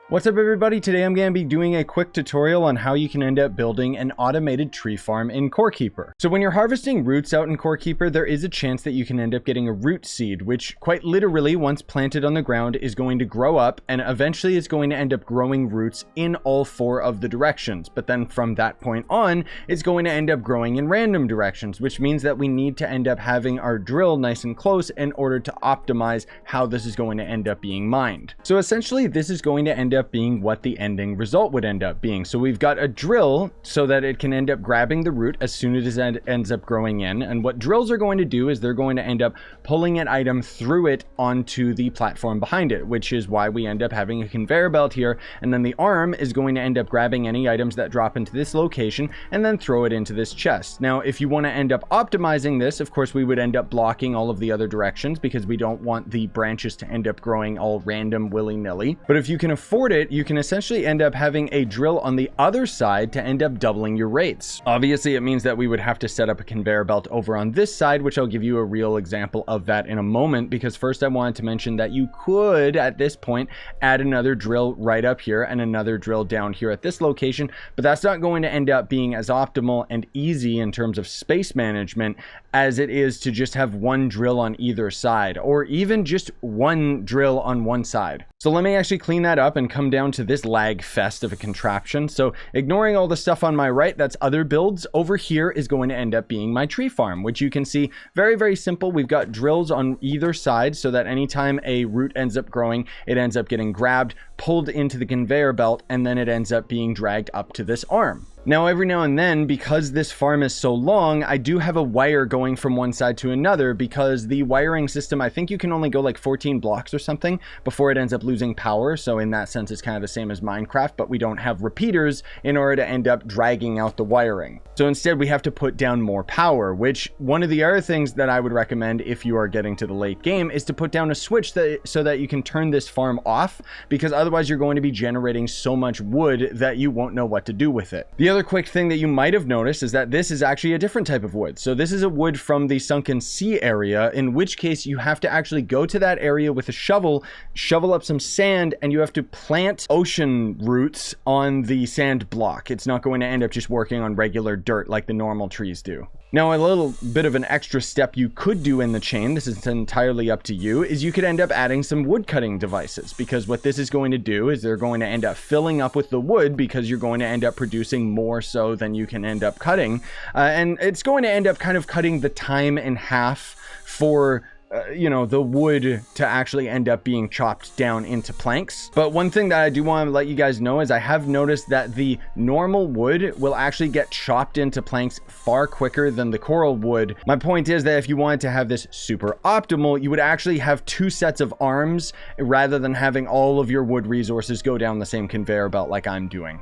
What's up everybody, today I'm going to be doing a quick tutorial on how you can end up building an automated tree farm in Core Keeper. So when you're harvesting roots out in Core Keeper, there is a chance that you can end up getting a root seed, which quite literally, once planted on the ground, is going to grow up and eventually is going to end up growing roots in all four of the directions. But then from that point on, it's going to end up growing in random directions, which means that we need to end up having our drill nice and close in order to optimize how this is going to end up being mined. So essentially, this is going to end up being what the ending result would end up being. So we've got a drill so that it can end up grabbing the root as soon as it ends up growing in. And what drills are going to do is they're going to end up pulling an item through it onto the platform behind it, which is why we end up having a conveyor belt here. And then the arm is going to end up grabbing any items that drop into this location and then throw it into this chest. Now, if you want to end up optimizing this, of course, we would end up blocking all of the other directions because we don't want the branches to end up growing all random willy-nilly. But if you can afford it, you can essentially end up having a drill on the other side to end up doubling your rates. Obviously, it means that we would have to set up a conveyor belt over on this side, which I'll give you a real example of that in a moment, because first I wanted to mention that you could, at this point, add another drill right up here and another drill down here at this location, but that's not going to end up being as optimal and easy in terms of space management as it is to just have one drill on either side, or even just one drill on one side. So let me actually clean that up and come down to this lag fest of a contraption. So ignoring all the stuff on my right, that's other builds. Over here is going to end up being my tree farm, which you can see very, very simple. We've got drills on either side so that anytime a root ends up growing, it ends up getting grabbed, pulled into the conveyor belt, and then it ends up being dragged up to this arm. Now, every now and then, because this farm is so long, I do have a wire going from one side to another because the wiring system, I think you can only go like 14 blocks or something before it ends up losing power. So in that sense, it's kind of the same as Minecraft, but we don't have repeaters in order to end up dragging out the wiring. So instead, we have to put down more power, which one of the other things that I would recommend if you are getting to the late game is to put down a switch so that you can turn this farm off, because otherwise you're going to be generating so much wood that you won't know what to do with it. The other quick thing that you might have noticed is that this is actually a different type of wood. So this is a wood from the sunken sea area, in which case you have to actually go to that area with a shovel up some sand, and you have to plant ocean roots on the sand block. It's not going to end up just working on regular dirt like the normal trees do. Now, a little bit of an extra step you could do in the chain, this is entirely up to you, is you could end up adding some wood cutting devices, because what this is going to do is they're going to end up filling up with the wood because you're going to end up producing more so than you can end up cutting. And it's going to end up kind of cutting the time in half for the wood to actually end up being chopped down into planks. But one thing that I do want to let you guys know is I have noticed that the normal wood will actually get chopped into planks far quicker than the coral wood. My point is that if you wanted to have this super optimal, you would actually have two sets of arms rather than having all of your wood resources go down the same conveyor belt like I'm doing.